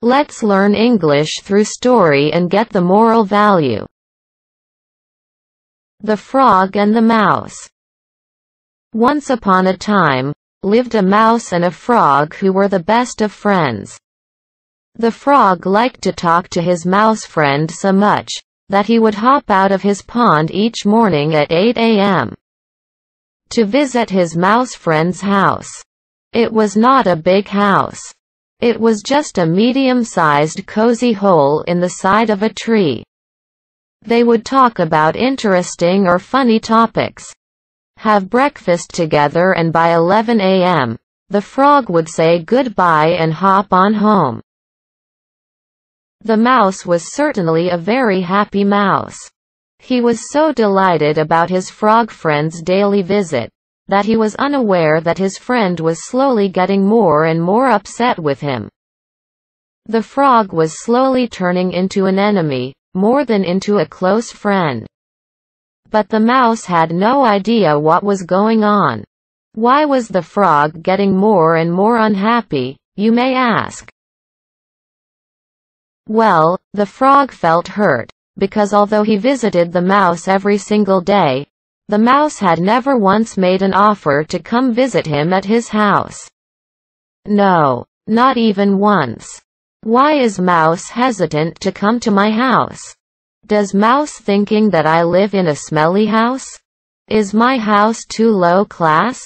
Let's learn English through story and get the moral value. The Frog and the Mouse. Once upon a time, lived a mouse and a frog who were the best of friends. The frog liked to talk to his mouse friend so much that he would hop out of his pond each morning at 8 a.m. to visit his mouse friend's house. It was not a big house. It was just a medium-sized cozy hole in the side of a tree. They would talk about interesting or funny topics, have breakfast together, and by 11 a.m., the frog would say goodbye and hop on home. The mouse was certainly a very happy mouse. He was so delighted about his frog friend's daily visit that he was unaware that his friend was slowly getting more and more upset with him. The frog was slowly turning into an enemy, more than into a close friend. But the mouse had no idea what was going on. Why was the frog getting more and more unhappy, you may ask? Well, the frog felt hurt, because although he visited the mouse every single day, the mouse had never once made an offer to come visit him at his house. No, not even once. Why is mouse hesitant to come to my house? Does mouse thinking that I live in a smelly house? Is my house too low class?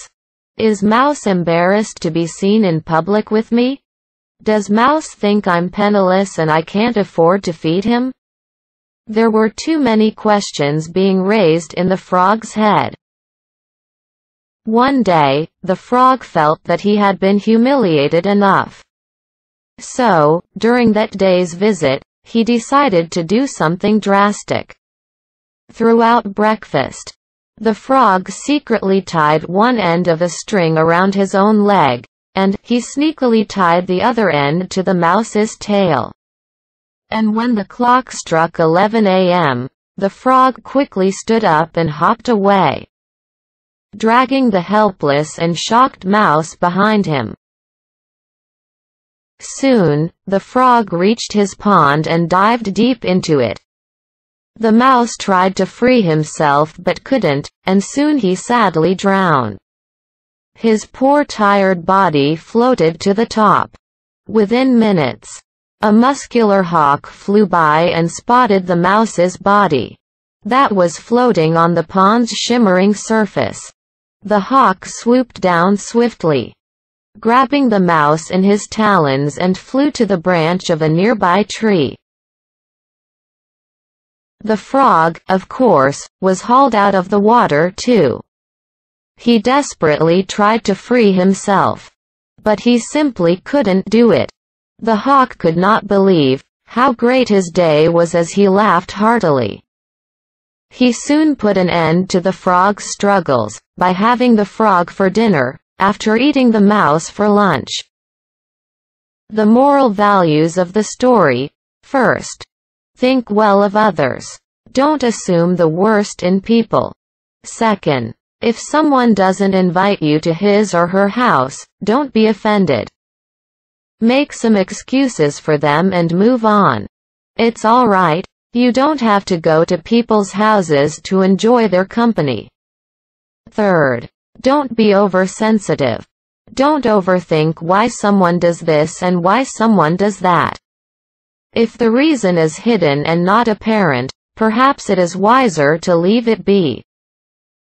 Is mouse embarrassed to be seen in public with me? Does mouse think I'm penniless and I can't afford to feed him? There were too many questions being raised in the frog's head. One day, the frog felt that he had been humiliated enough. So, during that day's visit, he decided to do something drastic. Throughout breakfast, the frog secretly tied one end of a string around his own leg, and he sneakily tied the other end to the mouse's tail. And when the clock struck 11 a.m., the frog quickly stood up and hopped away, dragging the helpless and shocked mouse behind him. Soon, the frog reached his pond and dived deep into it. The mouse tried to free himself but couldn't, and soon he sadly drowned. His poor tired body floated to the top. Within minutes, a muscular hawk flew by and spotted the mouse's body that was floating on the pond's shimmering surface. The hawk swooped down swiftly, grabbing the mouse in his talons, and flew to the branch of a nearby tree. The frog, of course, was hauled out of the water too. He desperately tried to free himself, but he simply couldn't do it. The hawk could not believe how great his day was as he laughed heartily. He soon put an end to the frog's struggles by having the frog for dinner, after eating the mouse for lunch. The moral values of the story. First, think well of others. Don't assume the worst in people. Second, if someone doesn't invite you to his or her house, don't be offended. Make some excuses for them and move on. It's alright. You don't have to go to people's houses to enjoy their company. Third, don't be oversensitive. Don't overthink why someone does this and why someone does that. If the reason is hidden and not apparent, perhaps it is wiser to leave it be.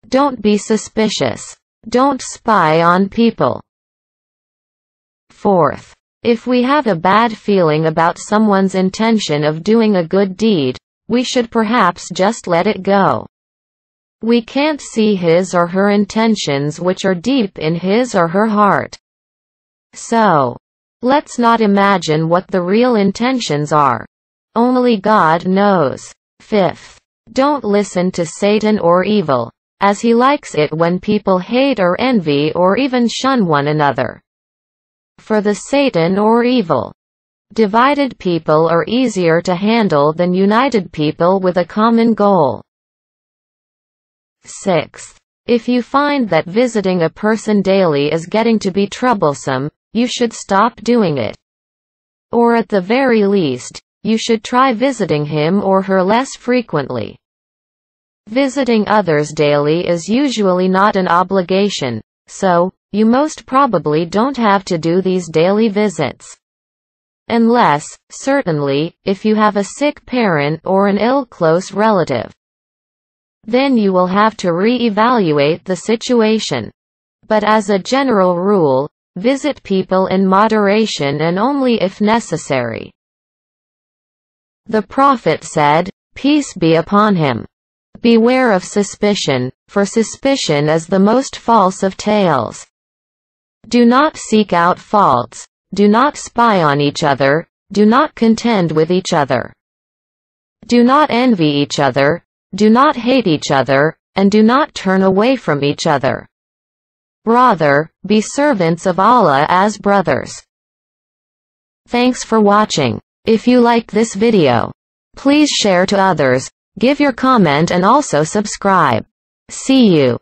Don't be suspicious. Don't spy on people. Fourth, if we have a bad feeling about someone's intention of doing a good deed, we should perhaps just let it go. We can't see his or her intentions, which are deep in his or her heart. So, let's not imagine what the real intentions are. Only God knows. Fifth, don't listen to Satan or evil, as he likes it when people hate or envy or even shun one another. For the Satan or evil, divided people are easier to handle than united people with a common goal. Sixth, if you find that visiting a person daily is getting to be troublesome, you should stop doing it. Or at the very least, you should try visiting him or her less frequently. Visiting others daily is usually not an obligation, so, you most probably don't have to do these daily visits. Unless, certainly, if you have a sick parent or an ill close relative. Then you will have to re-evaluate the situation. But as a general rule, visit people in moderation and only if necessary. The Prophet said, peace be upon him, beware of suspicion, for suspicion is the most false of tales. Do not seek out faults, do not spy on each other, do not contend with each other. Do not envy each other, do not hate each other, and do not turn away from each other. Rather, be servants of Allah as brothers. Thanks for watching. If you liked this video, please share to others, give your comment and also subscribe. See you.